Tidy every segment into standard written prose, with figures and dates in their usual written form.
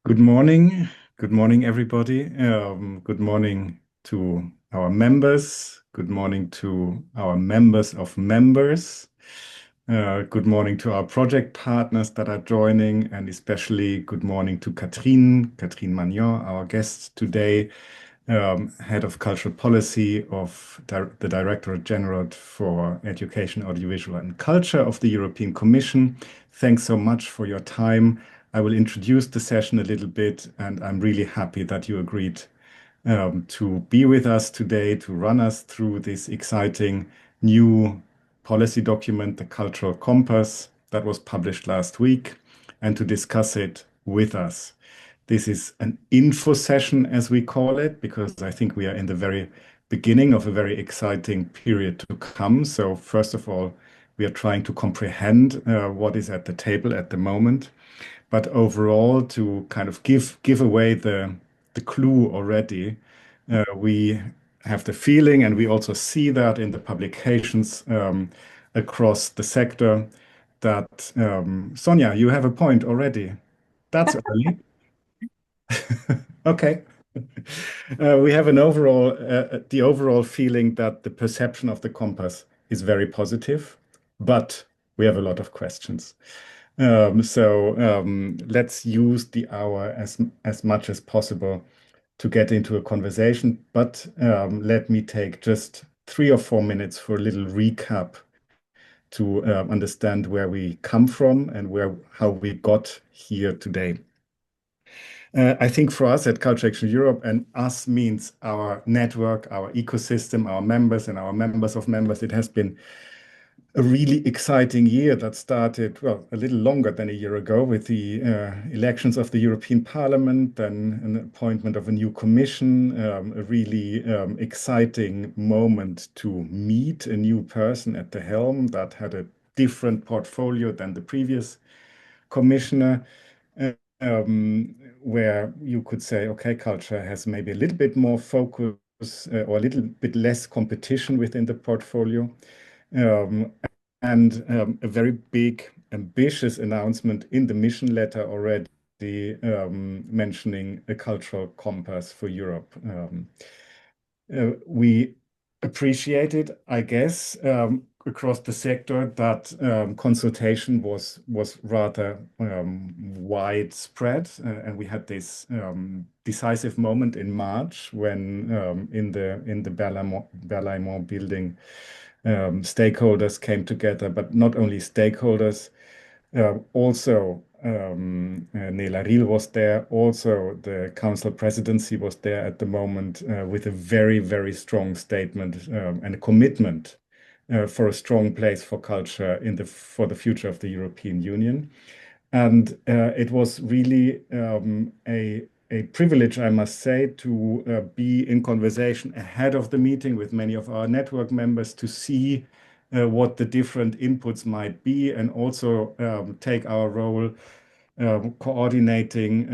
Good morning. Good morning, everybody. Good morning to our members. Good morning to our members of members. Good morning to our project partners that are joining, and especially good morning to Catherine Magnant, our guest today, Head of Cultural Policy of the Directorate General for Education, Audiovisual and Culture of the European Commission. Thanks so much for your time. I will introduce the session a little bit, and I'm really happy that you agreed to be with us today to run us through this exciting new policy document, the Cultural Compass, that was published last week, and to discuss it with us. This is an info session, as we call it, because I think we are in the very beginning of a very exciting period to come. So first of all, we are trying to comprehend what is at the table at the moment. But overall, to kind of give away the clue already, we have the feeling, and we also see that in the publications across the sector, that Sonia, you have a point already. That's early. Okay. We have the overall feeling that the perception of the compass is very positive, but we have a lot of questions. Let's use the hour as much as possible to get into a conversation. But let me take just 3 or 4 minutes for a little recap to understand where we come from and how we got here today. I think for us at Culture Action Europe, and us means our network, our ecosystem, our members, and our members of members, it has been a really exciting year that started, well, a little longer than a year ago with the elections of the European Parliament, then an appointment of a new commission, a really exciting moment to meet a new person at the helm that had a different portfolio than the previous commissioner. Where you could say, okay, culture has maybe a little bit more focus or a little bit less competition within the portfolio. A very big, ambitious announcement in the mission letter already mentioning a cultural compass for Europe. We appreciated, I guess, across the sector that consultation was rather widespread, and we had this decisive moment in March when in the Berlaymont building, stakeholders came together, but not only stakeholders, also Nela Ril was there. Also, the council presidency was there at the moment with a very, very strong statement and a commitment for a strong place for culture for the future of the European Union. And it was really a privilege, I must say, to be in conversation ahead of the meeting with many of our network members to see what the different inputs might be, and also take our role coordinating,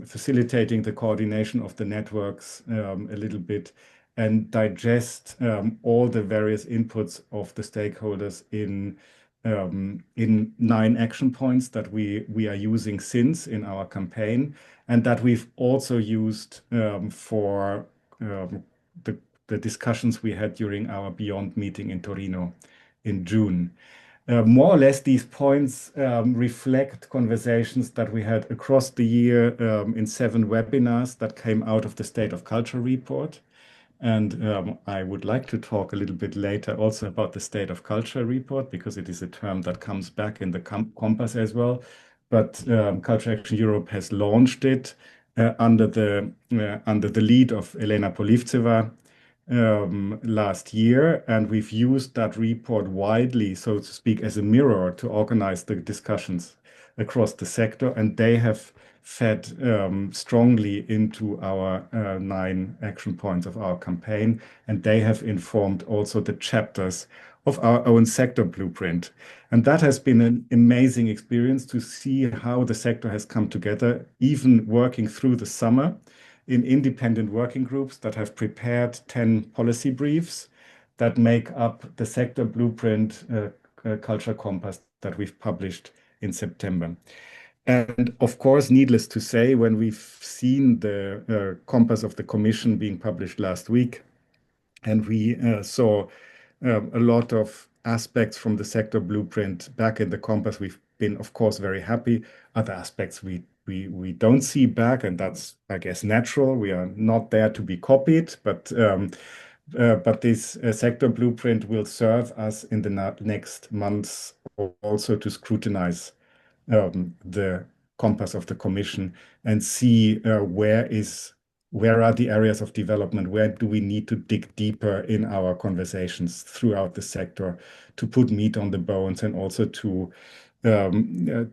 facilitating the coordination of the networks a little bit, and digest all the various inputs of the stakeholders in 9 action points that we are using since in our campaign, and that we've also used for the discussions we had during our Beyond meeting in Torino in June. More or less, these points reflect conversations that we had across the year in 7 webinars that came out of the State of Culture report. And I would like to talk a little bit later also about the State of Culture report, because it is a term that comes back in the compass as well. But Culture Action Europe has launched it under the lead of Elena Polivtseva last year, and we've used that report widely, so to speak, as a mirror to organize the discussions across the sector, and they have fed strongly into our 9 action points of our campaign, and they have informed also the chapters of our own sector blueprint. And that has been an amazing experience to see how the sector has come together, even working through the summer in independent working groups that have prepared 10 policy briefs that make up the sector blueprint culture compass that we've published in September. And of course, needless to say, when we've seen the compass of the Commission being published last week, and we saw a lot of aspects from the sector blueprint back in the compass, we've been, of course, very happy. Other aspects we don't see back, and that's, I guess, natural. We are not there to be copied, but this sector blueprint will serve us in the next months also to scrutinize the compass of the Commission and see where are the areas of development, where do we need to dig deeper in our conversations throughout the sector to put meat on the bones and also to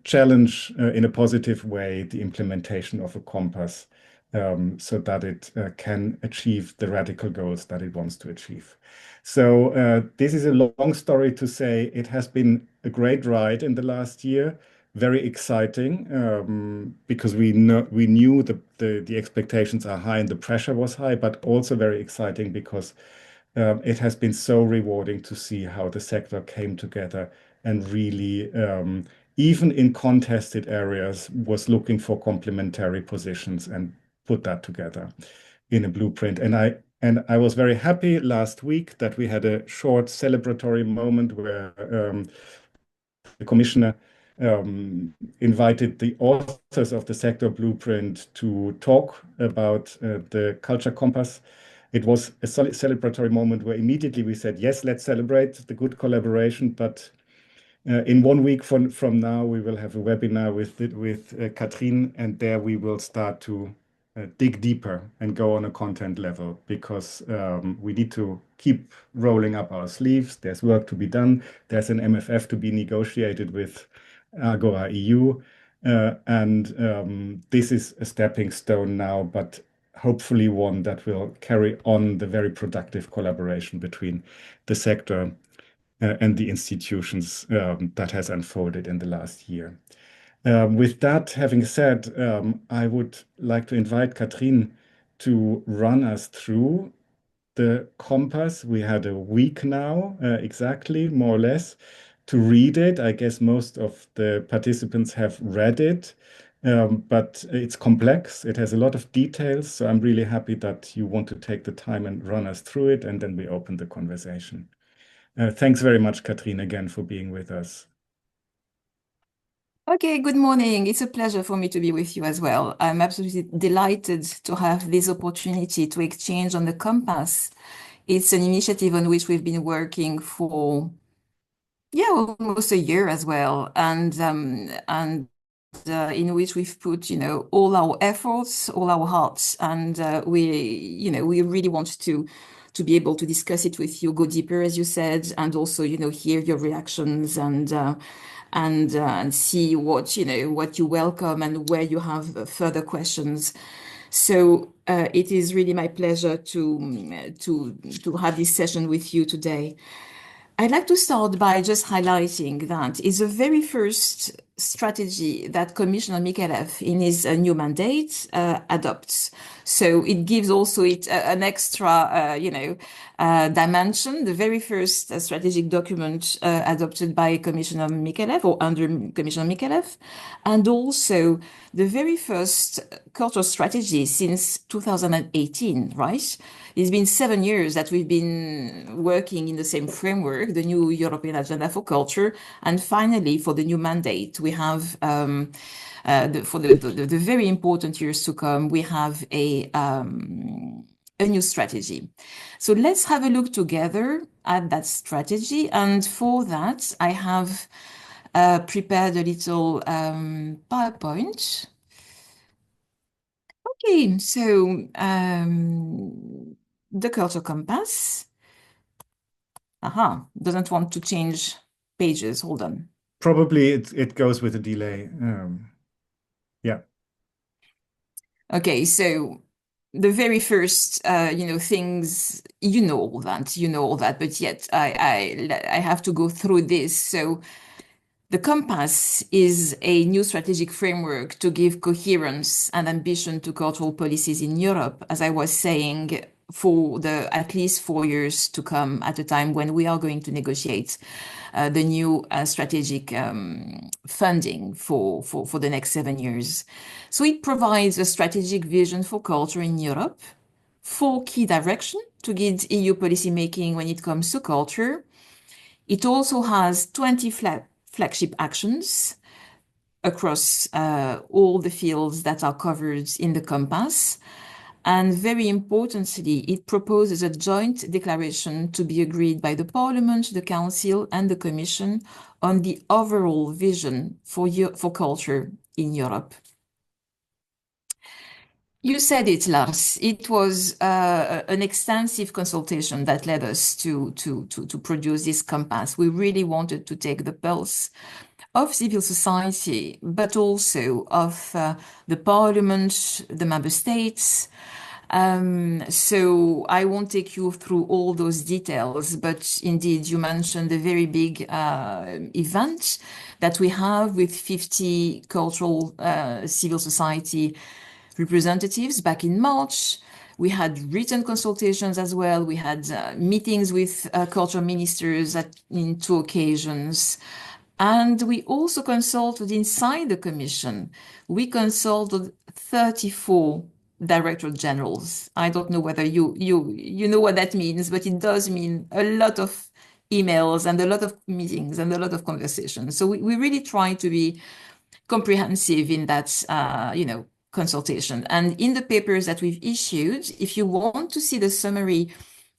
challenge in a positive way the implementation of a compass so that it can achieve the radical goals that it wants to achieve. So this is a long story to say it has been a great ride in the last year, very exciting because we knew the expectations are high and the pressure was high, but also very exciting because it has been so rewarding to see how the sector came together and really, even in contested areas, was looking for complementary positions and put that together in a blueprint. And I was very happy last week that we had a short celebratory moment where the commissioner invited the authors of the sector blueprint to talk about the culture compass. It was a celebratory moment where immediately we said, yes, let's celebrate the good collaboration, but in 1 week from now, we will have a webinar with Catherine, and there we will start to dig deeper and go on a content level because we need to keep rolling up our sleeves. There's work to be done. There's an MFF to be negotiated with Agora EU. And this is a stepping stone now, but hopefully one that will carry on the very productive collaboration between the sector and the institutions that has unfolded in the last year. With that having said, I would like to invite Catherine to run us through the compass. We had a week now, exactly, more or less, to read it. I guess most of the participants have read it, but it's complex. It has a lot of details. So I'm really happy that you want to take the time and run us through it, and then we open the conversation. Thanks very much, Catherine, again for being with us. Okay, good morning. It's a pleasure for me to be with you as well. I'm absolutely delighted to have this opportunity to exchange on the Compass. It's an initiative on which we've been working for, yeah, almost a year as well, and in which we've put, all our efforts, all our hearts, and we really want to be able to discuss it with you, go deeper, as you said, and also, hear your reactions and see what you welcome and where you have further questions. So it is really my pleasure to have this session with you today. I'd like to start by just highlighting that it's the very first strategy that Commissioner Mikalev in his new mandate adopts. So it gives also an extra, dimension. The very first strategic document adopted by Commissioner Mikalev or under Commissioner Mikalev, and also the very first cultural strategy since 2018, right? It's been 7 years that we've been working in the same framework, the new European Agenda for Culture. And finally, for the new mandate, we have, for the very important years to come, we have a new strategy. So let's have a look together at that strategy. And for that, I have prepared a little PowerPoint. Okay, so the culture compass. Aha, doesn't want to change pages. Hold on. Probably it goes with a delay. Yeah. Okay, so the very first, things, all that, but yet I have to go through this. So the compass is a new strategic framework to give coherence and ambition to cultural policies in Europe, as I was saying, for the at least 4 years to come, at a time when we are going to negotiate the new strategic funding for the next 7 years. So it provides a strategic vision for culture in Europe, 4 key directions to guide EU policy making when it comes to culture. It also has 20 flagship actions across all the fields that are covered in the compass. And very importantly, it proposes a joint declaration to be agreed by the Parliament, the Council, and the Commission on the overall vision for culture in Europe. You said it, Lars. It was an extensive consultation that led us to produce this compass. We really wanted to take the pulse of civil society, but also of the Parliament, the member states. So I won't take you through all those details, but indeed you mentioned a very big event that we have with 50 cultural civil society representatives back in March. We had written consultations as well. We had meetings with culture ministers in 2 occasions. And we also consulted inside the Commission. We consulted 34 director generals. I don't know whether you know what that means, but it does mean a lot of emails and a lot of meetings and a lot of conversations. So we really try to be comprehensive in that, consultation. And in the papers that we've issued, if you want to see the summary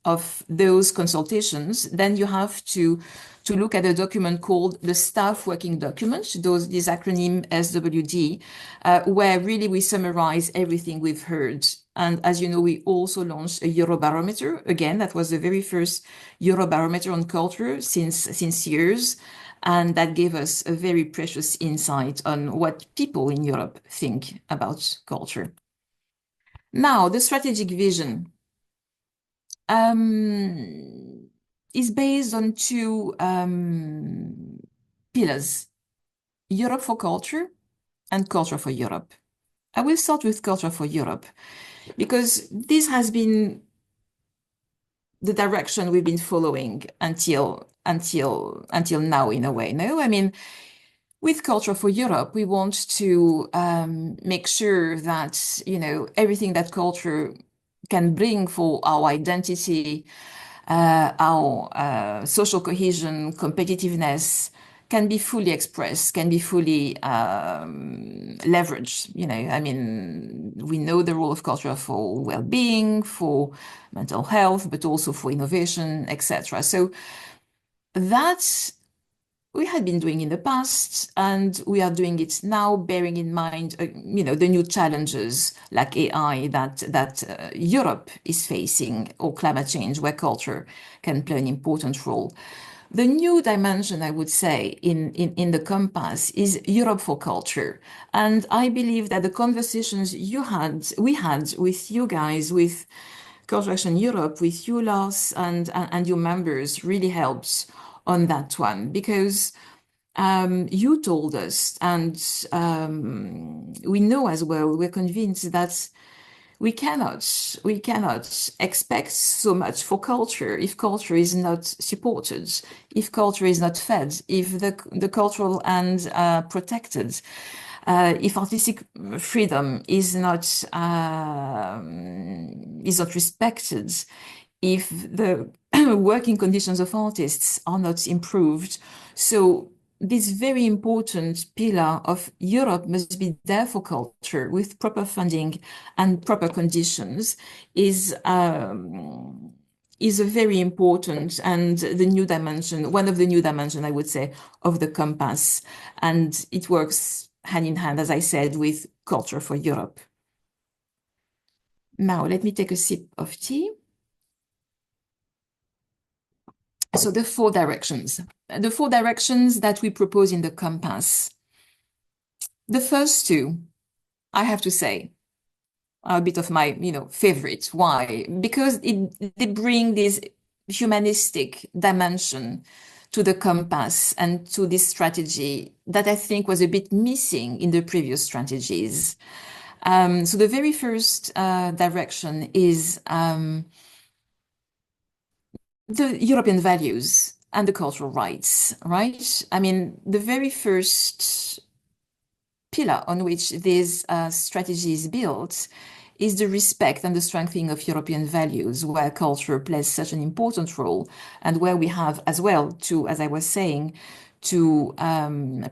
of those consultations, then you have to look at a document called the Staff Working Document, this acronym SWD, where really we summarize everything we've heard. And as you know, we also launched a Eurobarometer. Again, that was the very first Eurobarometer on culture since years. And that gave us a very precious insight on what people in Europe think about culture. Now, the strategic vision is based on 2 pillars: Europe for culture and culture for Europe. I will start with culture for Europe because this has been the direction we've been following until now, in a way. No, I mean, with Culture for Europe, we want to make sure that, everything that culture can bring for our identity, our social cohesion, competitiveness, can be fully expressed, can be fully leveraged. I mean, we know the role of culture for well-being, for mental health, but also for innovation, etc. So that's we had been doing in the past, and we are doing it now, bearing in mind, the new challenges like AI that Europe is facing, or climate change, where culture can play an important role. The new dimension, I would say, in the compass is Europe for culture. And I believe that the conversations we had with you guys, with Culture Action Europe, with you, Lars, and your members really helps on that one, because you told us, and we know as well, we're convinced that we cannot expect so much for culture if culture is not supported, if culture is not fed, if the cultural and protected, if artistic freedom is not respected, if the working conditions of artists are not improved. So this very important pillar of Europe must be there for culture with proper funding and proper conditions is a very important and the new dimension, one of the new dimensions, I would say, of the compass. And it works hand in hand, as I said, with Culture for Europe. Now, let me take a sip of tea. So the 4 directions that we propose in the compass. The first 2, I have to say, are a bit of my, favorite. Why? Because they bring this humanistic dimension to the compass and to this strategy that I think was a bit missing in the previous strategies. So the very first direction is the European values and the cultural rights, right? I mean, the very first pillar on which this strategy is built is the respect and the strengthening of European values, where culture plays such an important role, and where we have as well to, as I was saying, to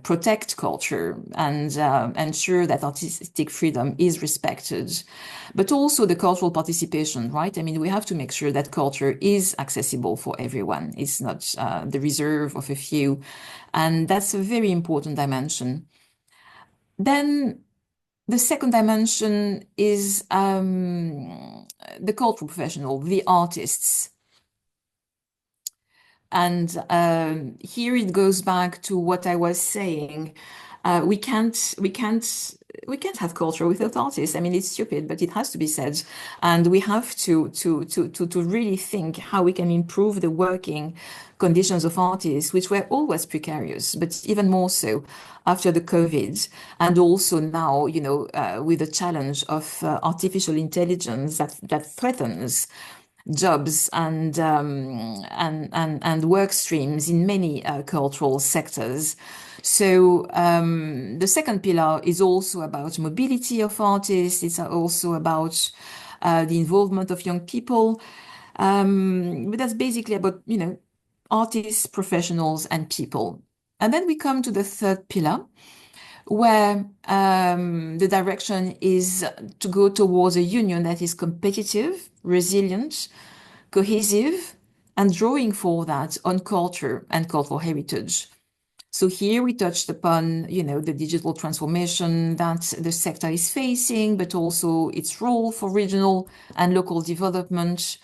protect culture and ensure that artistic freedom is respected, but also the cultural participation, right? I mean, we have to make sure that culture is accessible for everyone. It's not the reserve of a few, and that's a very important dimension. Then the second dimension is the cultural professional, the artists. And here it goes back to what I was saying. We can't have culture without artists. I mean, it's stupid, but it has to be said. And we have to really think how we can improve the working conditions of artists, which were always precarious, but even more so after the COVID, and also now, with the challenge of artificial intelligence that threatens jobs and work streams in many cultural sectors. So the second pillar is also about mobility of artists. It's also about the involvement of young people. But that's basically about, artists, professionals, and people. And then we come to the third pillar, where the direction is to go towards a union that is competitive, resilient, cohesive, and drawing for that on culture and cultural heritage. So here we touched upon, the digital transformation that the sector is facing, but also its role for regional and local development,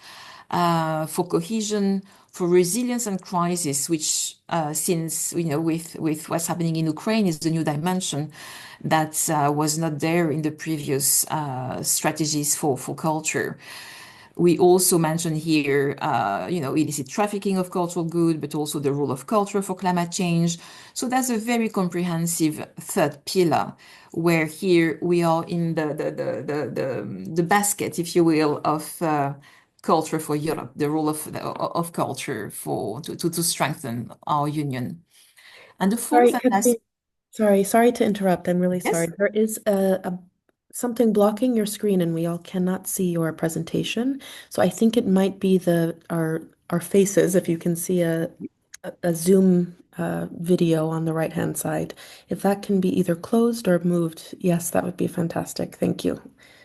for cohesion, for resilience and crisis, which since, with what's happening in Ukraine is the new dimension that was not there in the previous strategies for culture. We also mention here, illicit trafficking of cultural goods, but also the role of culture for climate change. So that's a very comprehensive third pillar, where here we are in the basket, if you will, of culture for Europe, the role of culture to strengthen our union. And the fourth Sorry, and last, Catherine. Sorry to interrupt. I'm really sorry. yes, There is something blocking your screen, and we all cannot see your presentation. So I think it might be our faces. If you can see a Zoom video on the right-hand side, if that can be either closed or moved, yes, that would be fantastic. Thank you.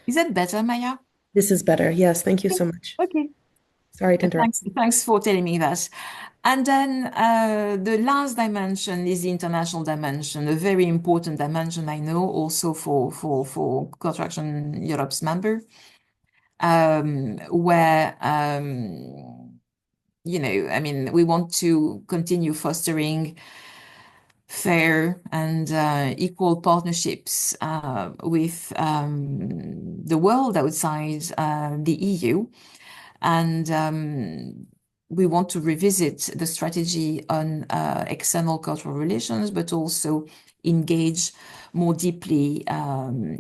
is that better, Maya? This is better. Yes, thank you so much. Okay. Sorry to interrupt. Thanks for telling me that. And then the last dimension is the international dimension, a very important dimension, I know, also for Culture Action Europe's member, where, I mean, we want to continue fostering fair and equal partnerships with the world outside the EU. And we want to revisit the strategy on external cultural relations, but also engage more deeply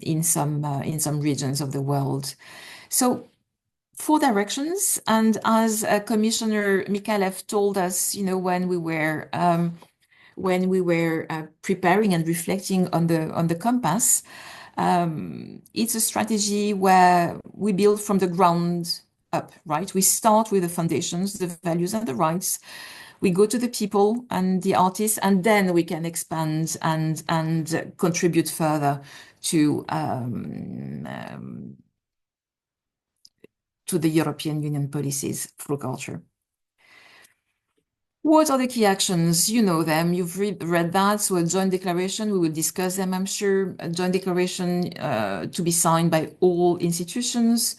in some regions of the world. So 4 directions, and as Commissioner Mikhailov told us, when we were preparing and reflecting on the compass, it's a strategy where we build from the ground up, right? We start with the foundations, the values and the rights. We go to the people and the artists, and then we can expand and contribute further to the European Union policies through culture. What are the key actions? You know them, you've read that. So a joint declaration, we will discuss them, I'm sure. A joint declaration to be signed by all institutions,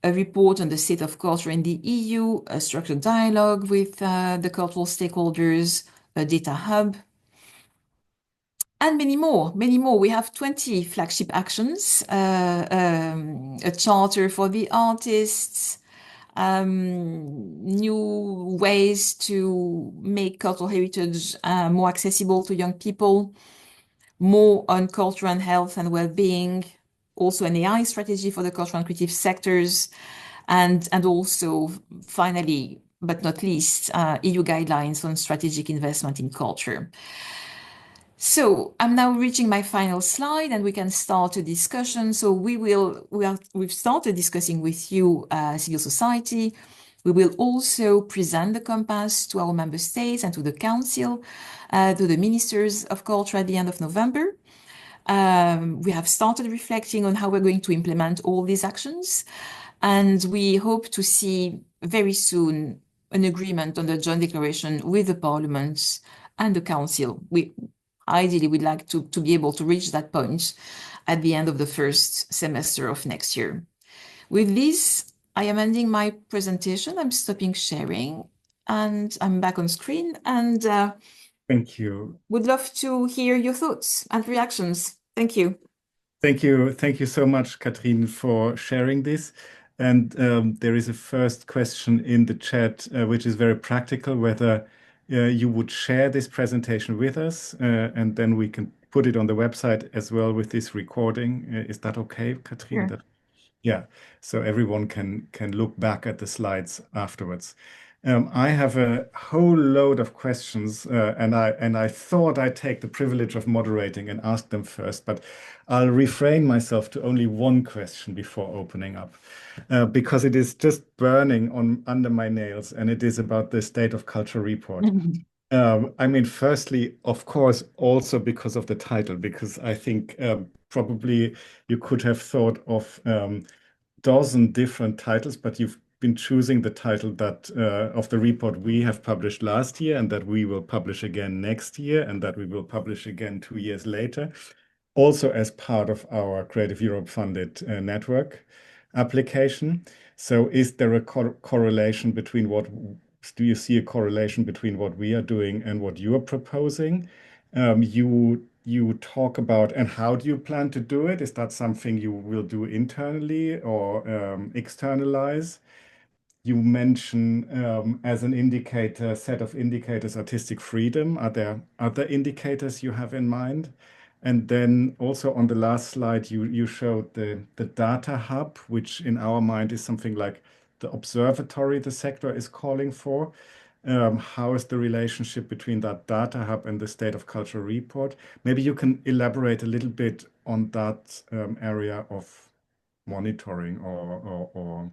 a report on the state of culture in the EU, a structured dialogue with the cultural stakeholders, a data hub, and many more, many more. We have 20 flagship actions, a charter for the artists, new ways to make cultural heritage more accessible to young people, more on culture and health and well-being, also an AI strategy for the cultural and creative sectors, and also finally, but not least, EU guidelines on strategic investment in culture. So I'm now reaching my final slide, and we can start a discussion. So we've started discussing with you, civil society. We will also present the compass to our member states and to the council, to the ministers of culture at the end of November. We have started reflecting on how we're going to implement all these actions, and we hope to see very soon an agreement on the joint declaration with the Parliament and the Council. Ideally, we'd like to be able to reach that point at the end of the first semester of next year. With this, I am ending my presentation. I'm stopping sharing, and I'm back on screen, and Thank you. would love to hear your thoughts and reactions. Thank you. Thank you. Thank you so much, Catherine, for sharing this. And there is a first question in the chat, which is very practical, whether you would share this presentation with us, and then we can put it on the website as well with this recording. Is that okay, Catherine? Sure. Yeah, so everyone can look back at the slides afterwards. I have a whole load of questions, and I thought I'd take the privilege of moderating and ask them first, but I'll refrain myself to only one question before opening up, because it is just burning on under my nails, and it is about the State of Culture report. I mean, firstly, of course, also because of the title, because I think probably you could have thought of dozen different titles, but you've been choosing the title that of the report we have published last year, and that we will publish again next year, and that we will publish again 2 years later, also as part of our Creative Europe funded network application. So is there a correlation between do you see a correlation between what we are doing and what you are proposing? You talk about, and how do you plan to do it? Is that something you will do internally or externalize? You mention as an indicator, set of indicators, artistic freedom. Are there other indicators you have in mind? And then also on the last slide, you showed the data hub, which in our mind is something like the observatory the sector is calling for. How is the relationship between that data hub and the State of Culture report? Maybe you can elaborate a little bit on that area of monitoring or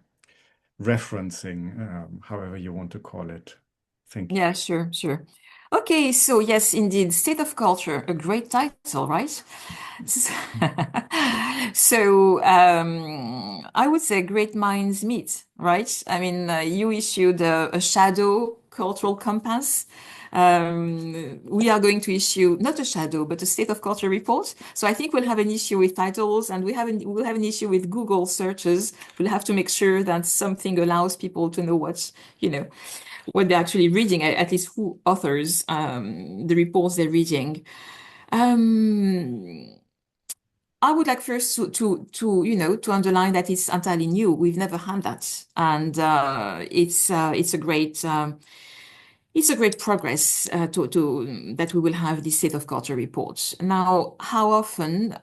referencing, however you want to call it. Thank you. Yeah, sure, sure. Okay, so yes, indeed, State of Culture, a great title, right? So I would say great minds meet, right? I mean, you issued a shadow cultural compass. We are going to issue not a shadow, but a State of Culture report. So I think we'll have an issue with titles, and we'll have an issue with Google searches. We'll have to make sure that something allows people to know what they're actually reading, at least who authors the reports they're reading. I would like first to underline that it's entirely new. We've never had that, and it's a great progress to that we will have this State of Culture report. Now, how often?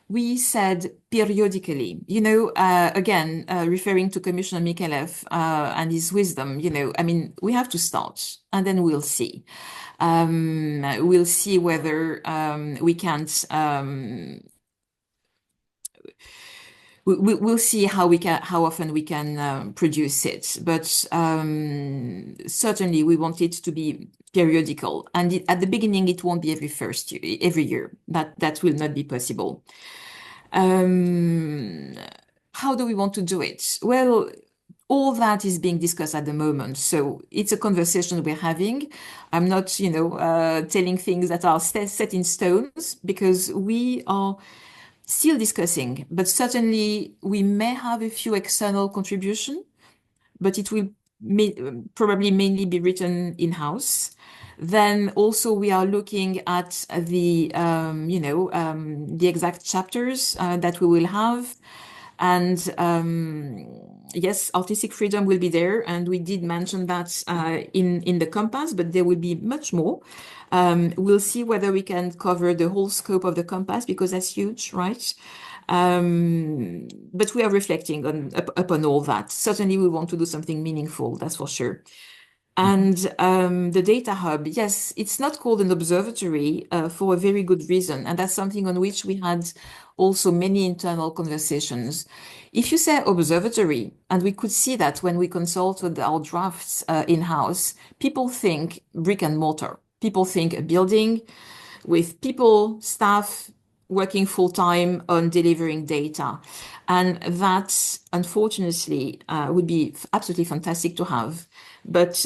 We said periodically, again, referring to Commissioner Mikelev and his wisdom, I mean, we have to start, and then we'll see. We'll see whether we can't. We'll see how often we can produce it, but certainly we want it to be periodical. And at the beginning, it won't be every year. That will not be possible. How do we want to do it? Well, all that is being discussed at the moment. So it's a conversation we're having. I'm not, telling things that are set in stones, because we are still discussing. But certainly we may have a few external contribution, but it will probably mainly be written in-house. Then also we are looking at the exact chapters that we will have. And yes, artistic freedom will be there, and we did mention that in the compass, but there will be much more. We'll see whether we can cover the whole scope of the compass because that's huge, right? But we are reflecting upon all that. Certainly, we want to do something meaningful, that's for sure. And the data hub, yes, it's not called an observatory for a very good reason. And that's something on which we had also many internal conversations. If you say observatory, and we could see that when we consulted our drafts in-house, people think brick and mortar. People think a building with people, staff working full time on delivering data. And that, unfortunately, would be absolutely fantastic to have, but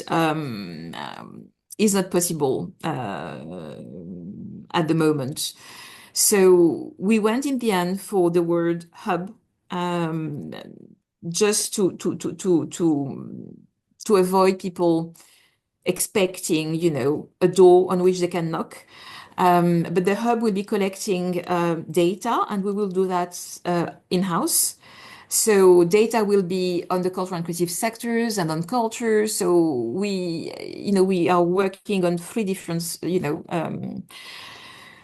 is not possible at the moment. So we went in the end for the word hub, just to avoid people expecting, a door on which they can knock. But the hub will be collecting data, and we will do that in-house. So data will be on the cultural and creative sectors and on culture. So we are working on three different,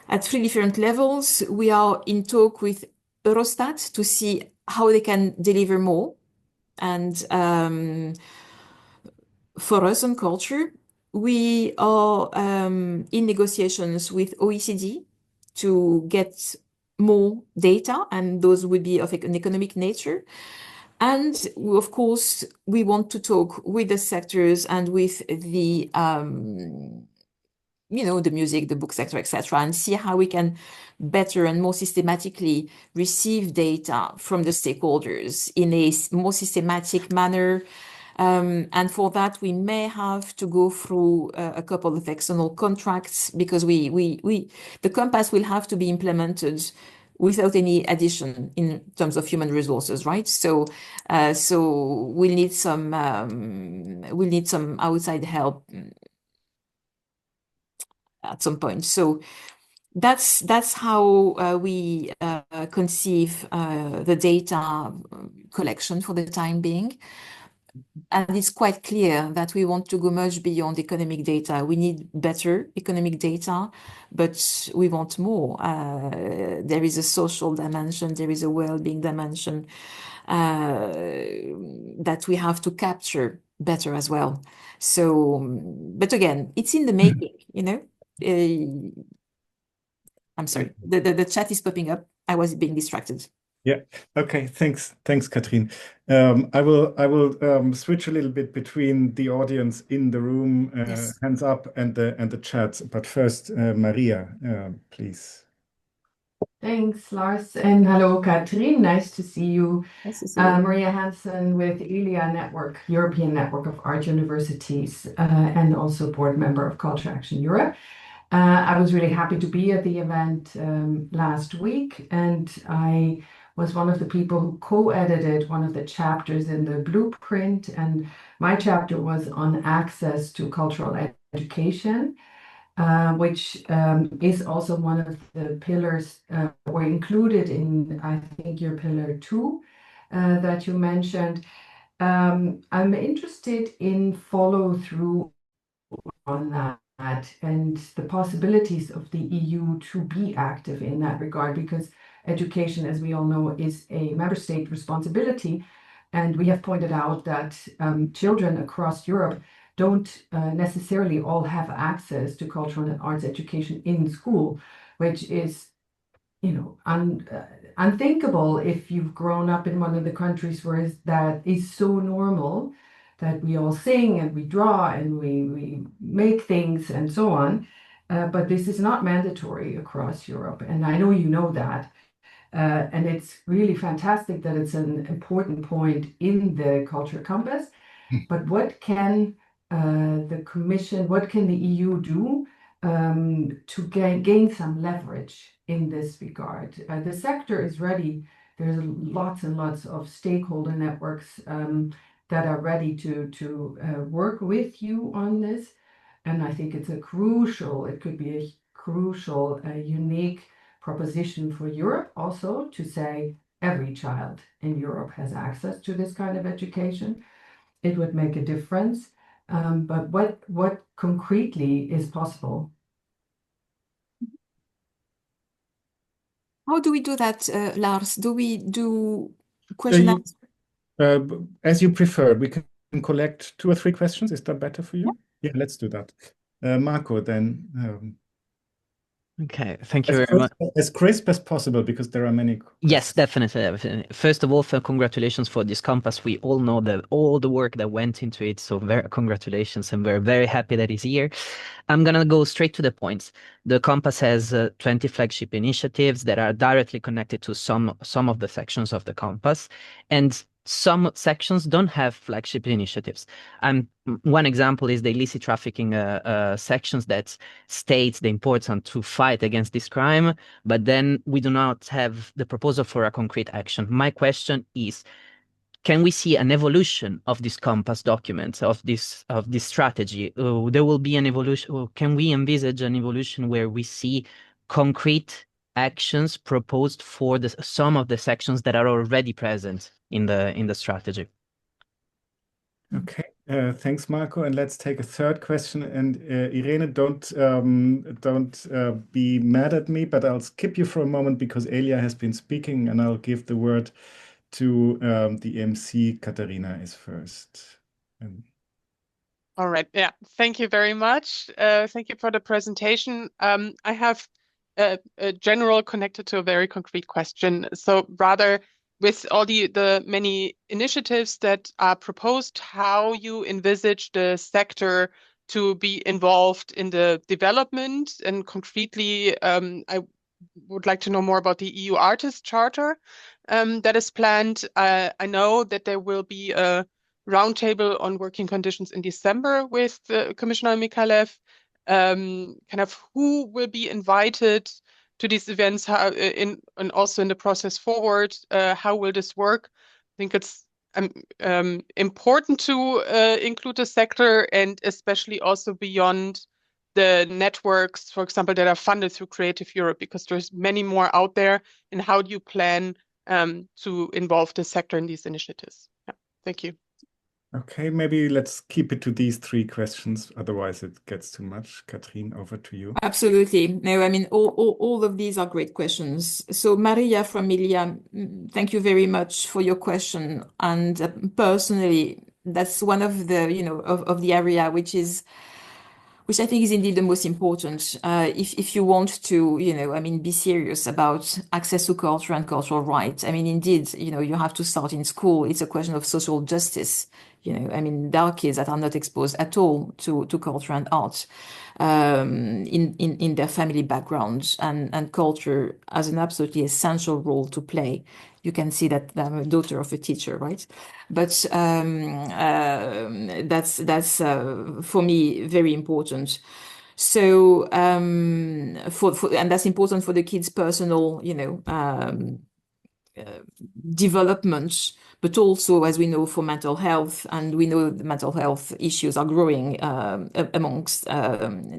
at three different levels. We are in talk with Eurostat to see how they can deliver more. And for us on culture, we are in negotiations with OECD to get more data, and those would be of an economic nature. And of course, we want to talk with the sectors and with the the music, the book sector, etc., and see how we can better and more systematically receive data from the stakeholders in a more systematic manner. And for that, we may have to go through a couple of external contracts because the compass will have to be implemented without any addition in terms of human resources, right? So we'll need some outside help at some point. So that's how we conceive the data collection for the time being. And it's quite clear that we want to go much beyond economic data. We need better economic data, but we want more. There is a social dimension, there is a well-being dimension that we have to capture better as well. So, but again, it's in the making, I'm sorry, the chat is popping up. I was being distracted. Yeah. Okay. Thanks, Catherine. I will switch a little bit between the audience in the room, Yes. hands up, and the chat. But first, Maria, please. Thanks, Lars, and hello, Catherine. Nice to see you. Nice to see you. Maria Hansen with ELIA Network, European Network of Art Universities, and also board member of Culture Action Europe. I was really happy to be at the event last week, and I was one of the people who co-edited one of the chapters in the blueprint, and my chapter was on access to cultural education, which is also one of the pillars were included in, I think, your pillar 2 that you mentioned. I'm interested in follow through on that and the possibilities of the EU to be active in that regard, because education, as we all know, is a member state responsibility. And we have pointed out that children across Europe don't necessarily all have access to cultural and arts education in school, which is, unthinkable if you've grown up in one of the countries where that is so normal that we all sing and we draw and we make things and so on. But this is not mandatory across Europe. And I know you know that. And it's really fantastic that it's an important point in the Culture Compass. But what can the Commission, what can the EU do to gain some leverage in this regard? The sector is ready. There's lots and lots of stakeholder networks that are ready to work with you on this. And I think it could be a crucial, unique proposition for Europe also to say, every child in Europe has access to this kind of education, it would make a difference. But what concretely is possible? How do we do that, Lars? Do we do Uh, question you, answer? as you prefer, we can collect 2 or 3 questions. Is that better for Yeah. you? Yeah, let's do that. Marco, then Okay, thank you very much. as crisp as possible because there are many Yes, questions. definitely. First of all, congratulations for this compass. We all know that all the work that went into it. So very congratulations, and we're very happy that it's here. I'm gonna go straight to the points. The compass has 20 flagship initiatives that are directly connected to some of the sections of the compass, and some sections don't have flagship initiatives. One example is the illicit trafficking sections that states the importance to fight against this crime, but then we do not have the proposal for a concrete action. My question is, can we see an evolution of this compass document, of this strategy? There will be an evolution, or can we envisage an evolution where we see concrete actions proposed for some of the sections that are already present in the strategy? Okay, thanks, Marco. And let's take a third question. And Irene, don't be mad at me, but I'll skip you for a moment because Elia has been speaking, and I'll give the word to the MC. Katharina is first. And All right. Yeah. Thank you very much. Thank you for the presentation. I have a general connected to a very concrete question. So rather, with all the many initiatives that are proposed, how you envisage the sector to be involved in the development, and concretely, I would like to know more about the EU Artist Charter that is planned. I know that there will be a roundtable on working conditions in December with Commissioner Mikalev. Kind of who will be invited to these events, how and also in the process forward, how will this work? I think it's important to include the sector, and especially also beyond the networks, for example, that are funded through Creative Europe, because there's many more out there. And how do you plan to involve the sector in these initiatives? Yeah, thank you. okay, maybe let's keep it to these 3 questions. Otherwise, it gets too much. Catherine, over to you. Absolutely. No, I mean, all of these are great questions. So Maria from Milia, thank you very much for your question. And personally, that's one of the, of the area which I think is indeed the most important. If you want to, I mean, be serious about access to culture and cultural rights, I mean, indeed, you have to start in school. It's a question of social justice. I mean, there are kids that are not exposed at all to culture and art in their family backgrounds, and culture has an absolutely essential role to play. You can see that I'm a daughter of a teacher, right? But that's for me very important. So and that's important for the kids' personal, development, but also, as we know, for mental health, and we know the mental health issues are growing amongst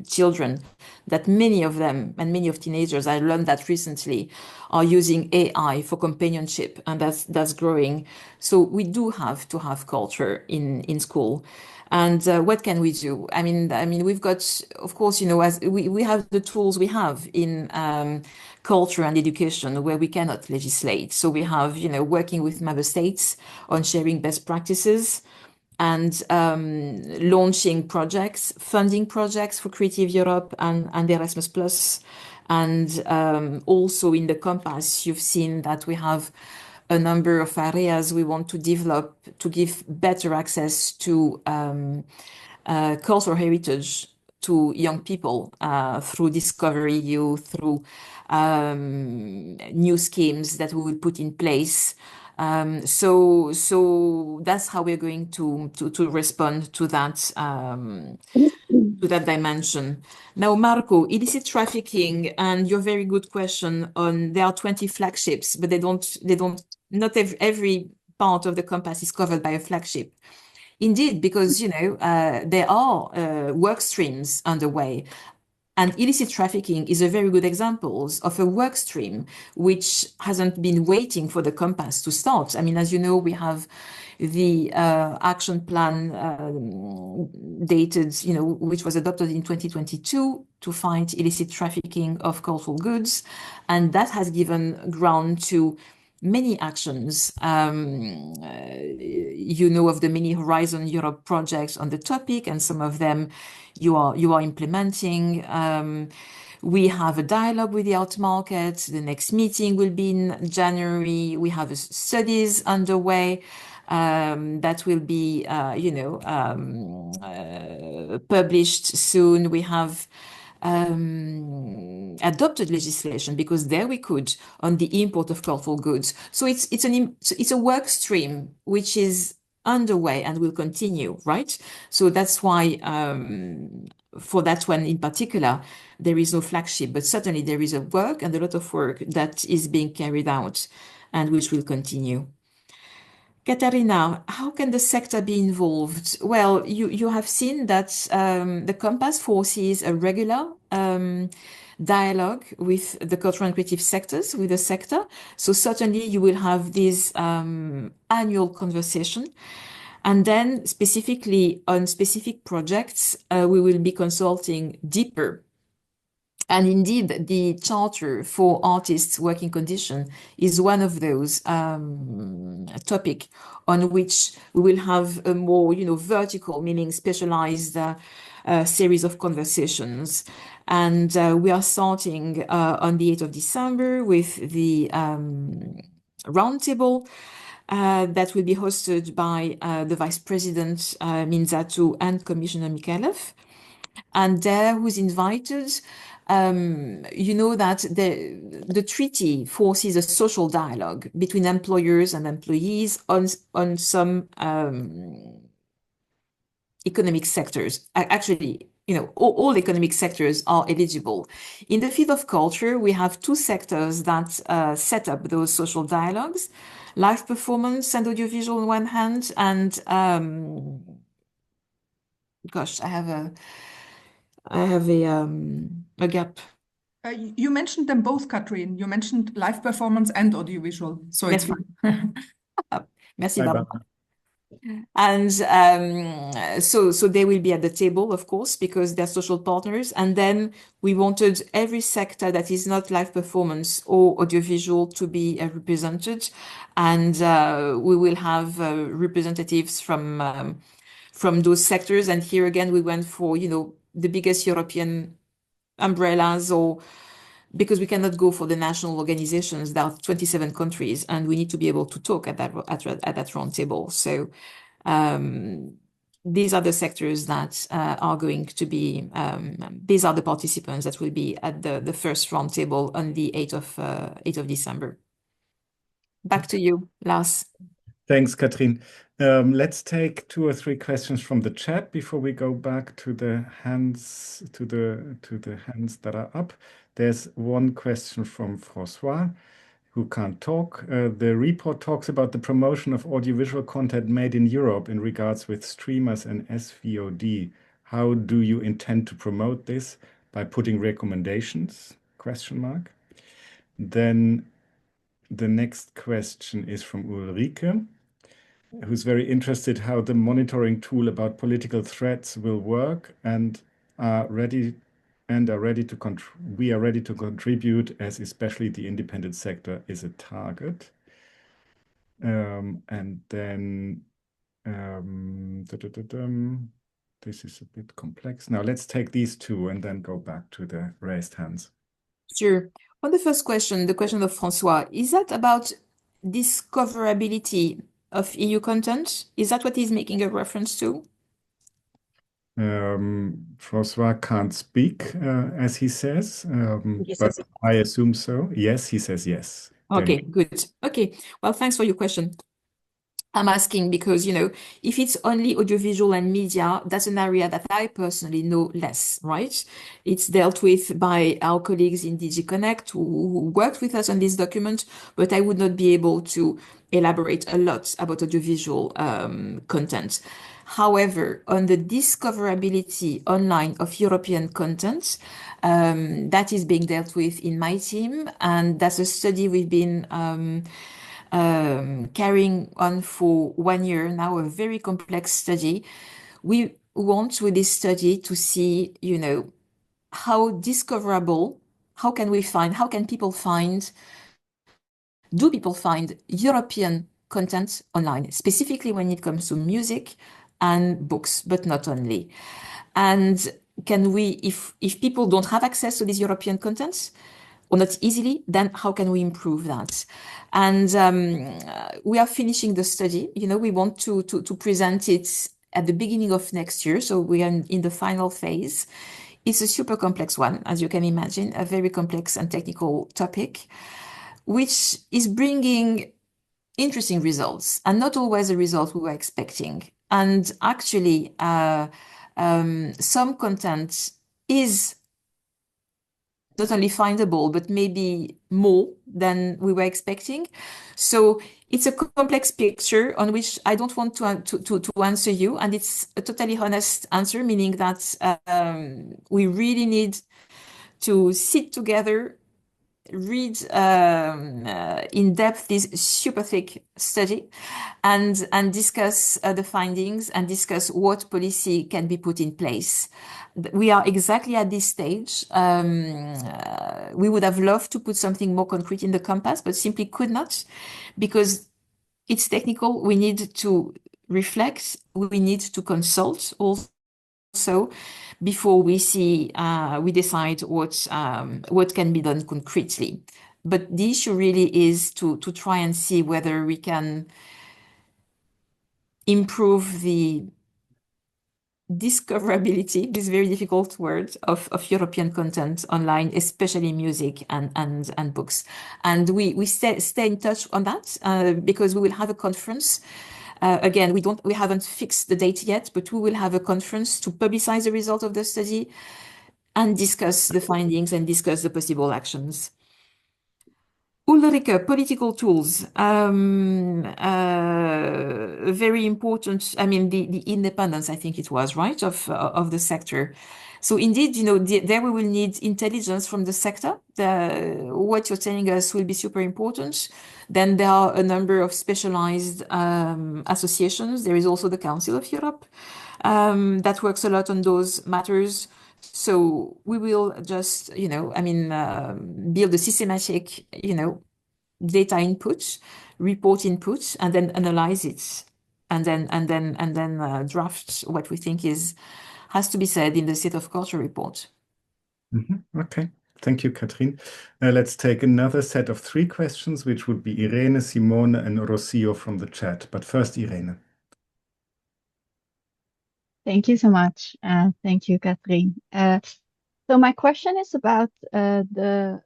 children, that many of them, and many of teenagers, I learned that recently, are using AI for companionship, and that's growing. So we do have to have culture in school. And what can we do? I mean, we've got, of course, as we have the tools we have in culture and education where we cannot legislate. So we have, working with member states on sharing best practices, and launching projects, funding projects for Creative Europe and Erasmus Plus. And also in the Compass, you've seen that we have a number of areas we want to develop to give better access to cultural heritage to young people through Discovery You, through new schemes that we will put in place. So that's how we're going to respond to that dimension. Now, Marco, illicit trafficking, and your very good question on there are 20 flagships, but not every part of the compass is covered by a flagship. Indeed, because there are work streams underway. And illicit trafficking is a very good example of a work stream which hasn't been waiting for the compass to start. I mean, as you know, we have the action plan dated, which was adopted in 2022 to fight illicit trafficking of cultural goods. And that has given ground to many actions. You know of the many Horizon Europe projects on the topic, and some of them you are implementing. We have a dialogue with the out market. The next meeting will be in January. We have studies underway that will be, published soon. We have adopted legislation because there we could on the import of cultural goods. So it's a work stream which is underway and will continue, right? So that's why for that one in particular, there is no flagship, but certainly there is a work and a lot of work that is being carried out and which will continue. Katharina, how can the sector be involved? Well, you have seen that the Compass foresees a regular dialogue with the cultural and creative sectors, with the sector. So certainly you will have this annual conversation. And then specifically on specific projects, we will be consulting deeper. And indeed, the Charter for Artists' Working Condition is one of those topic on which we will have a more, vertical, meaning specialized series of conversations. And we are starting on the 8th of December with the roundtable that will be hosted by the Vice President Minzato and Commissioner Mikhailov. And there who's invited, you know that the treaty forces a social dialogue between employers and employees on some economic sectors. Actually, all economic sectors are eligible. In the field of culture, we have two sectors that set up those social dialogues: live performance and audiovisual on one hand, and gosh, I have a gap. You mentioned them both, Catherine. You mentioned live performance and audiovisual. So That's it's fine. Merci, Bye, Barbara. Barbara. And so they will be at the table, of course, because they're social partners. And then we wanted every sector that is not live performance or audiovisual to be represented. And we will have representatives from those sectors. And here again, we went for, the biggest European umbrellas, or because we cannot go for the national organizations. There are 27 countries, and we need to be able to talk at that round table. So these are the sectors that are going to be. These are the participants that will be at the first round table on the 8th of December. Back to you, Lars. Thanks, Catherine. Let's take 2 or 3 questions from the chat before we go back to the hands hands that are up. There's one question from Francois, who can't talk. The report talks about the promotion of audiovisual content made in Europe in regards with streamers and SVOD. How do you intend to promote this? By putting recommendations? Question mark. Then the next question is from Ulrike, who's very interested how the monitoring tool about political threats will work, and we are ready to contribute, as especially the independent sector is a target. And then this is a bit complex. Now let's take these 2 and then go back to the raised hands. Sure. On the first question, the question of Francois, is that about discoverability of EU content? Is that what he's making a reference to? Francois can't speak, as he says, but I assume so. Yes, he says yes. Okay, good. Okay, well, thanks for your question. I'm asking because, if it's only audiovisual and media, that's an area that I personally know less, right? It's dealt with by our colleagues in DG Connect who worked with us on this document, but I would not be able to elaborate a lot about audiovisual content. However, on the discoverability online of European content, that is being dealt with in my team, and that's a study we've been carrying on for 1 year now, a very complex study. We want with this study to see, how discoverable, how can people find, do people find European content online, specifically when it comes to music and books, but not only. And can we, if people don't have access to these European contents, or not easily, then how can we improve that? And we are finishing the study. We want to present it at the beginning of next year. So we are in the final phase. It's a super complex one, as you can imagine, a very complex and technical topic, which is bringing interesting results and not always the results we were expecting. And actually, some content is not only findable, but maybe more than we were expecting. So it's a complex picture on which I don't want to answer you. And it's a totally honest answer, meaning that we really need to sit together, read in depth this super thick study and discuss the findings and discuss what policy can be put in place. We are exactly at this stage. We would have loved to put something more concrete in the compass, but simply could not because it's technical. We need to reflect. We need to consult also before we decide what can be done concretely. But the issue really is to try and see whether we can improve the discoverability, this very difficult word, of European content online, especially music and books. And we stay in touch on that because we will have a conference. Again, we haven't fixed the date yet, but we will have a conference to publicize the result of the study and discuss the findings and discuss the possible actions. Ulrike, political tools, very important. I mean, the independence, I think it was, right, of the sector. So indeed, there we will need intelligence from the sector. What you're telling us will be super important. Then there are a number of specialized associations. There is also the Council of Europe that works a lot on those matters. So we will just, build a systematic, data input, report input, and then analyze it, and then draft what we think has to be said in the State of Culture report. Okay. Thank you, Catherine. Let's take another set of 3 questions, which would be Irene, Simone, and Rocio from the chat. But first, Irene. Thank you so much. Thank you, Catherine. So my question is about the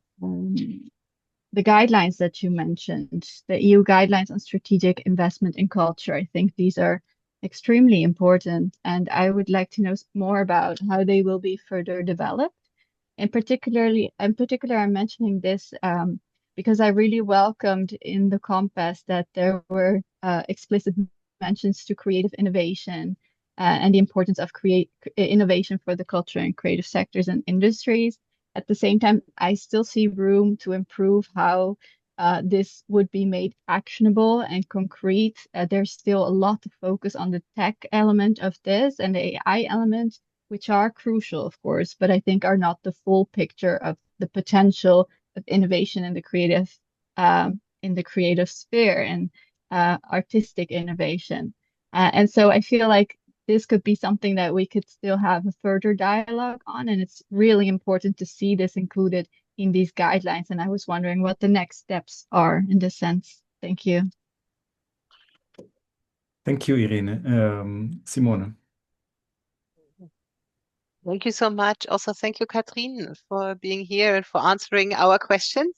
guidelines that you mentioned, the EU guidelines on strategic investment in culture. I think these are extremely important, and I would like to know more about how they will be further developed. In particular, I'm mentioning this because I really welcomed in the Compass that there were explicit mentions to creative innovation and the importance of innovation for the culture and creative sectors and industries. At the same time, I still see room to improve how this would be made actionable and concrete. There's still a lot of focus on the tech element of this and the AI element, which are crucial, of course, but I think are not the full picture of the potential of innovation in the creative sphere and artistic innovation. And so I feel like this could be something that we could still have a further dialogue on, and it's really important to see this included in these guidelines. And I was wondering what the next steps are in this sense. Thank you. Thank you, Irene. Simone. Thank you so much. Also, thank you, Catherine, for being here and for answering our questions.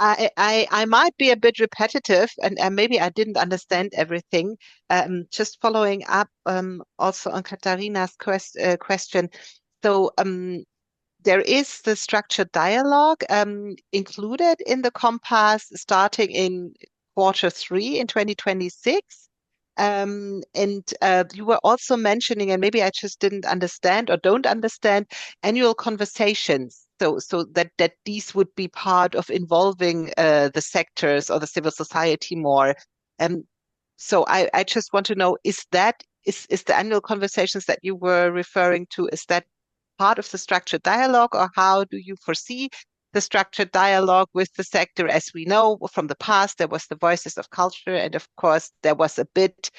I might be a bit repetitive, and maybe I didn't understand everything. Just following up also on Katharina's question. So there is the structured dialogue included in the compass starting in Q3 in 2026. And you were also mentioning, and maybe I just didn't understand or don't understand, annual conversations. So that these would be part of involving the sectors or the civil society more. Um, so I just want to know, is the annual conversations that you were referring to, is that part of the structured dialogue, or how do you foresee the structured dialogue with the sector? As we know from the past, there was the Voices of Culture, and of course, there was a bit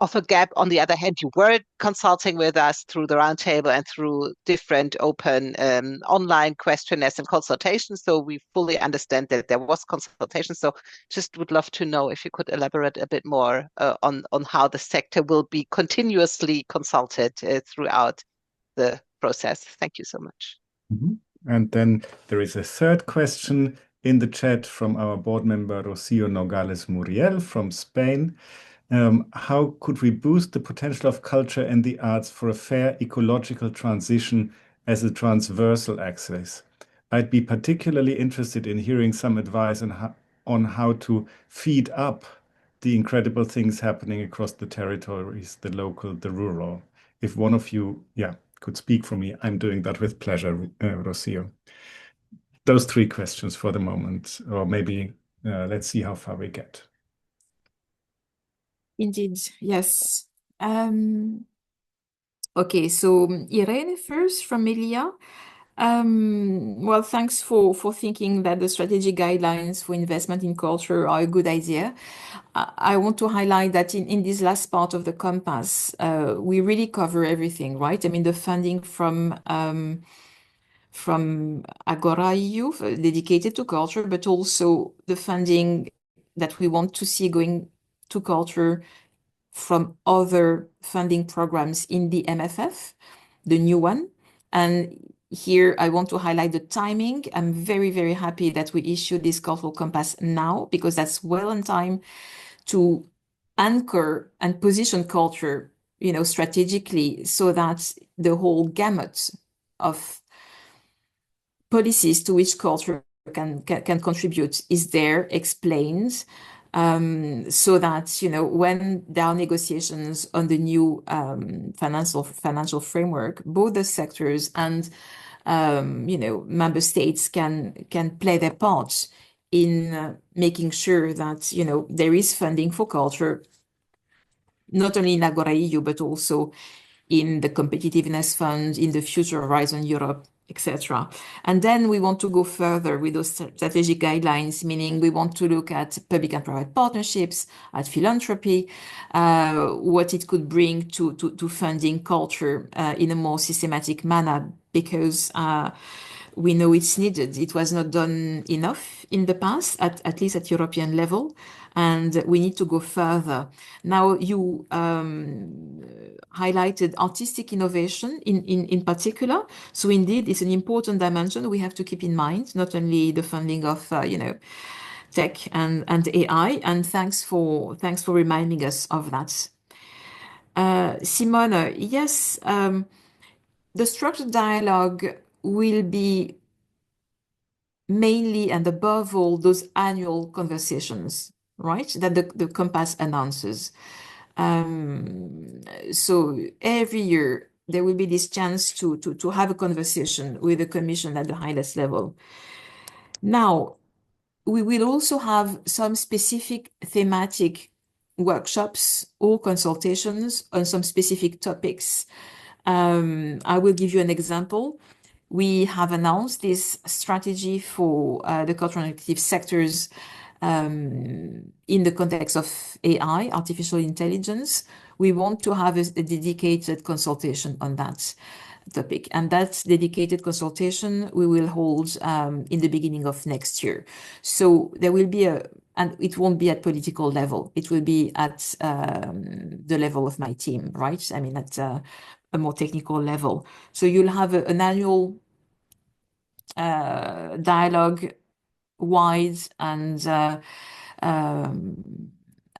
of a gap. On the other hand, you were consulting with us through the roundtable and through different open online questionnaires and consultations. So we fully understand that there was consultation. So just would love to know if you could elaborate a bit more on how the sector will be continuously consulted throughout the process. Thank you so much. Mhm. And then there is a third question in the chat from our board member, Rocío Nogales Muriel from Spain. How could we boost the potential of culture and the arts for a fair ecological transition as a transversal axis? I'd be particularly interested in hearing some advice on how to feed up the incredible things happening across the territories, the local, the rural. If one of you, could speak for me, I'm doing that with pleasure, Rocio. Those three questions for the moment, or maybe let's see how far we get. Indeed, yes. Okay, so Irene first from Elia. Well, thanks for thinking that the strategic guidelines for investment in culture are a good idea. I want to highlight that in this last part of the compass, we really cover everything, right? I mean, the funding from Agora EU dedicated to culture, but also the funding that we want to see going to culture from other funding programs in the MFF, the new one. And here I want to highlight the timing. I'm very, very happy that we issued this cultural compass now, because that's well on time to anchor and position culture, strategically, so that the whole gamut of policies to which culture can contribute is there, explained, so that when there are negotiations on the new financial framework, both the sectors and member states can play their part in making sure that there is funding for culture, not only in Agora EU but also in the Competitiveness Fund, in the Future Horizon Europe, etc. And then we want to go further with those strategic guidelines, meaning we want to look at public and private partnerships, at philanthropy, what it could bring to funding culture in a more systematic manner, because we know it's needed. It was not done enough in the past, at least at European level, and we need to go further. Now, you highlighted artistic innovation in particular. So indeed, it's an important dimension we have to keep in mind, not only the funding of tech and AI. And thanks for reminding us of that. Simone, yes, the structured dialogue will be mainly and above all those annual conversations, right? That the Compass announces. So every year there will be this chance to have a conversation with the Commission at the highest level. Now, we will also have some specific thematic workshops or consultations on some specific topics. I will give you an example. We have announced this strategy for the cultural and creative sectors in the context of AI, artificial intelligence. We want to have a dedicated consultation on that topic. And that dedicated consultation we will hold in the beginning of next year. So there will be and it won't be at political level. It will be at the level of my team, right? I mean, at a more technical level. So you'll have an annual dialogue wide and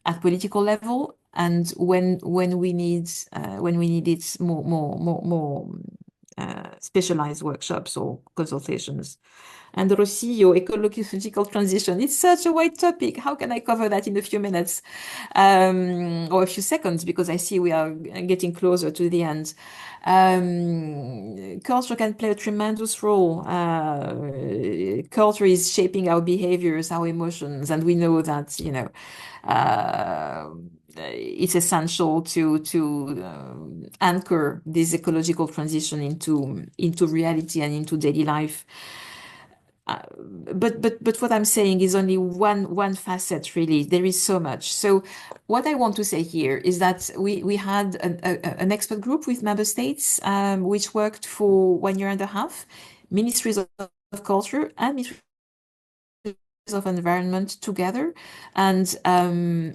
at political level, and when we need it more specialized workshops or consultations. And Rocio, ecological transition. It's such a wide topic. How can I cover that in a few minutes or a few seconds? Because I see we are getting closer to the end. Culture can play a tremendous role. Culture is shaping our behaviors, our emotions, and we know that, it's essential to anchor this ecological transition into reality and into daily life. But what I'm saying is only one facet, really. There is so much. So what I want to say here is that we had an expert group with member states, which worked for 1 year and a half, ministries of culture and ministries of environment together. And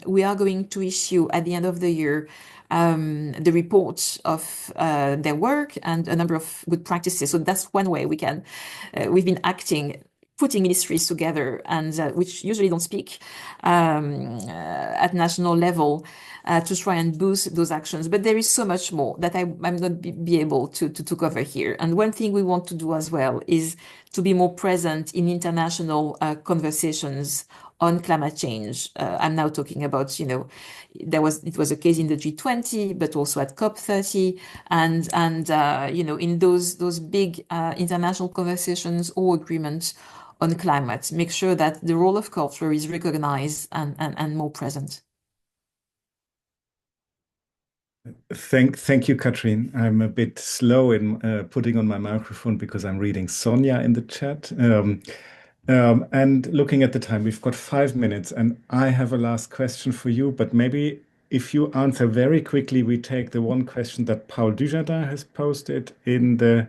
we are going to issue at the end of the year the reports of their work and a number of good practices. So that's one way we've been putting ministries together and which usually don't speak at national level to try and boost those actions. But there is so much more that I'm not be able to cover here. And one thing we want to do as well is to be more present in international conversations on climate change. I'm now talking about, it was a case in the G20, but also at COP30, and in those big international conversations or agreements on climate, make sure that the role of culture is recognized and more present. Thank you, Catherine. I'm a bit slow in putting on my microphone because I'm reading Sonia in the chat. And looking at the time, we've got 5 minutes, and I have a last question for you. But maybe if you answer very quickly, we take the one question that Paul Dujardin has posted in the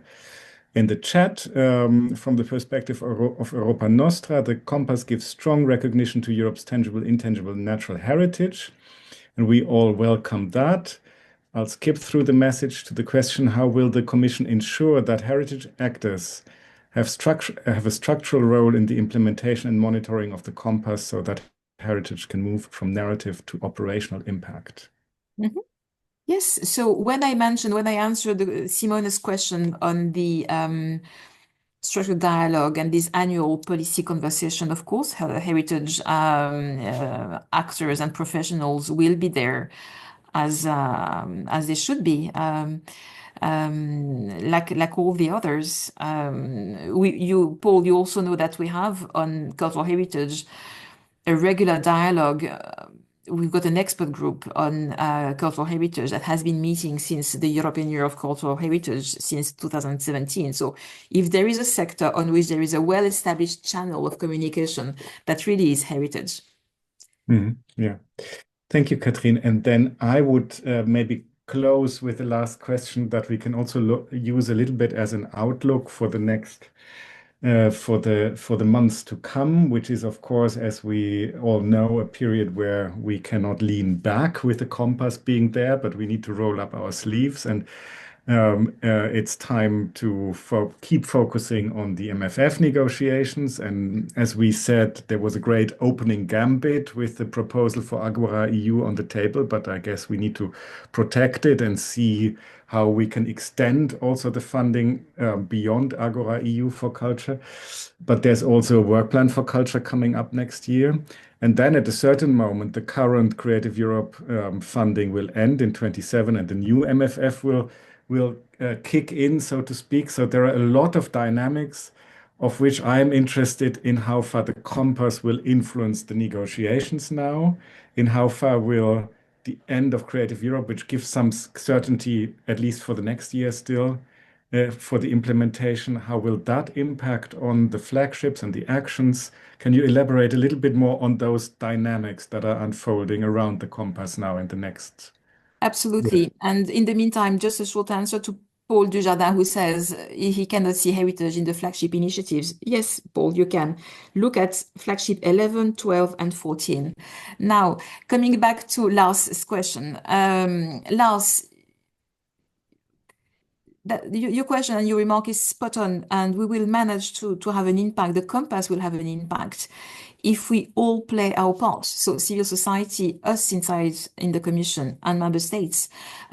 chat. From the perspective of Europa Nostra, the compass gives strong recognition to Europe's tangible, intangible, natural heritage, and we all welcome that. I'll skip through the message to the question: how will the Commission ensure that heritage actors have a structural role in the implementation and monitoring of the compass so that heritage can move from narrative to operational impact? Mm-hmm. Yes. So when I answered Simone's question on the structured dialogue and this annual policy conversation, of course, heritage actors and professionals will be there as they should be, like all the others. Paul, you also know that we have on cultural heritage a regular dialogue. We've got an expert group on cultural heritage that has been meeting since the European Year of Cultural Heritage since 2017. So if there is a sector on which there is a well-established channel of communication, that really is heritage. Yeah. Thank you, Catherine. And then I would maybe close with the last question that we can also use a little bit as an outlook for the next for the months to come, which is, of course, as we all know, a period where we cannot lean back with the compass being there, but we need to roll up our sleeves. And it's time to keep focusing on the MFF negotiations. And as we said, there was a great opening gambit with the proposal for Agora EU on the table, but I guess we need to protect it and see how we can extend also the funding beyond Agora EU for culture. But there's also a work plan for culture coming up next year. And then at a certain moment, the current Creative Europe funding will end in 27 and the new MFF will kick in, so to speak. So there are a lot of dynamics of which I'm interested in how far the compass will influence the negotiations now, in how far will the end of Creative Europe, which gives some certainty, at least for the next year still, for the implementation, how will that impact on the flagships and the actions? Can you elaborate a little bit more on those dynamics that are unfolding around the compass now in the next? Absolutely. And in the meantime, just a short answer to Paul Dujardin, who says he cannot see heritage in the flagship initiatives. Yes, Paul, you can. Look at flagship 11, 12, and 14. Now, coming back to Lars' question. Lars, your question and your remark is spot on, and we will manage to have an impact. The compass will have an impact if we all play our part. So civil society, us inside in the Commission and member states,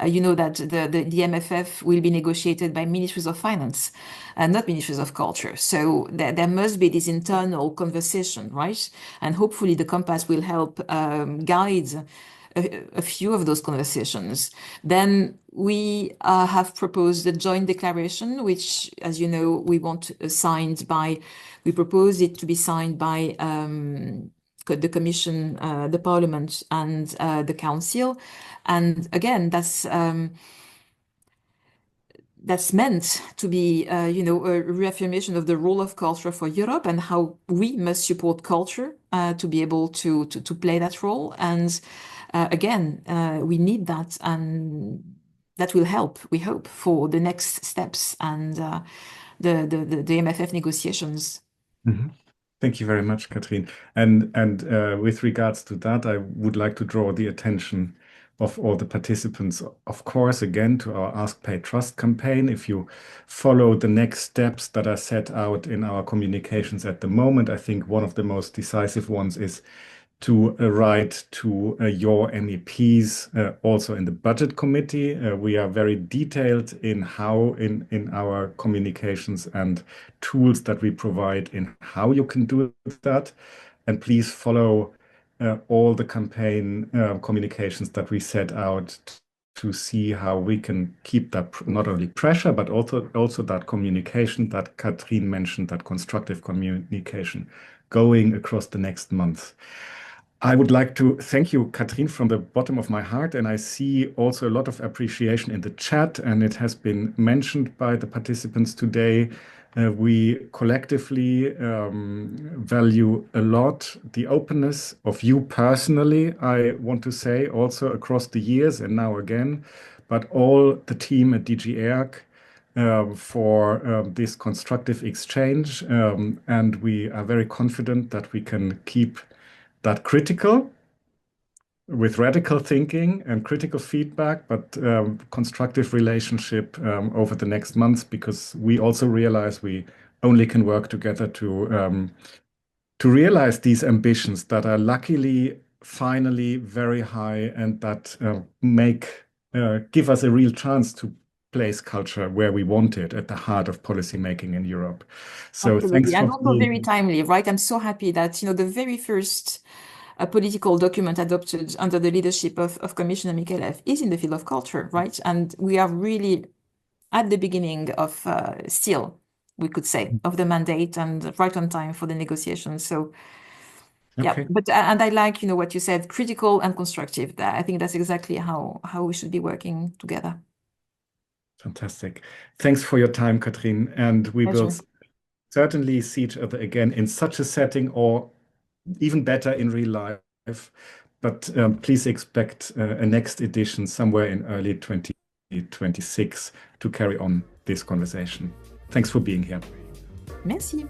you know that the MFF will be negotiated by ministries of finance and not ministries of culture. So there must be this internal conversation, right? And hopefully the compass will help guide a few of those conversations. Then we have proposed a joint declaration, which, as you know, we propose it to be signed by the Commission, the Parliament, and the Council. And again, that's meant to be, a reaffirmation of the role of culture for Europe and how we must support culture to be able to play that role. And again, we need that, and that will help, we hope, for the next steps and the MFF negotiations. Mm-hmm. Thank you very much, Catherine. And with regards to that, I would like to draw the attention of all the participants, of course, again, to our Ask Pay Trust campaign. If you follow the next steps that are set out in our communications at the moment, I think one of the most decisive ones is to write to your MEPs, also in the budget committee. We are very detailed in how in our communications and tools that we provide in how you can do that. And please follow all the campaign communications that we set out to see how we can keep that not only pressure, but also that communication that Catherine mentioned, that constructive communication going across the next month. I would like to thank you, Catherine, from the bottom of my heart. And I see also a lot of appreciation in the chat, and it has been mentioned by the participants today. We collectively value a lot the openness of you personally, I want to say, also across the years and now again, but all the team at DG ERC for this constructive exchange. And we are very confident that we can keep that critical with radical thinking and critical feedback, but constructive relationship over the next months, because we also realize we only can work together to realize these ambitions that are luckily finally very high and that give us a real chance to place culture where we want it, at the heart of policymaking in Europe. So Absolutely. thanks And for also very being. timely, right? I'm so happy that, the very first political document adopted under the leadership of Commissioner Mikelev is in the field of culture, right? And we are really at the beginning of still, we could say, of the mandate and right on time for the negotiations. So yeah, Okay. but and I like, what you said, critical and constructive. I think that's exactly how we should be working together. Fantastic. Thanks for your time, Catherine. And we will Pleasure. certainly see each other again in such a setting, or even better in real life. But please expect a next edition somewhere in early 2026 to carry on this conversation. Thanks for being here. Merci.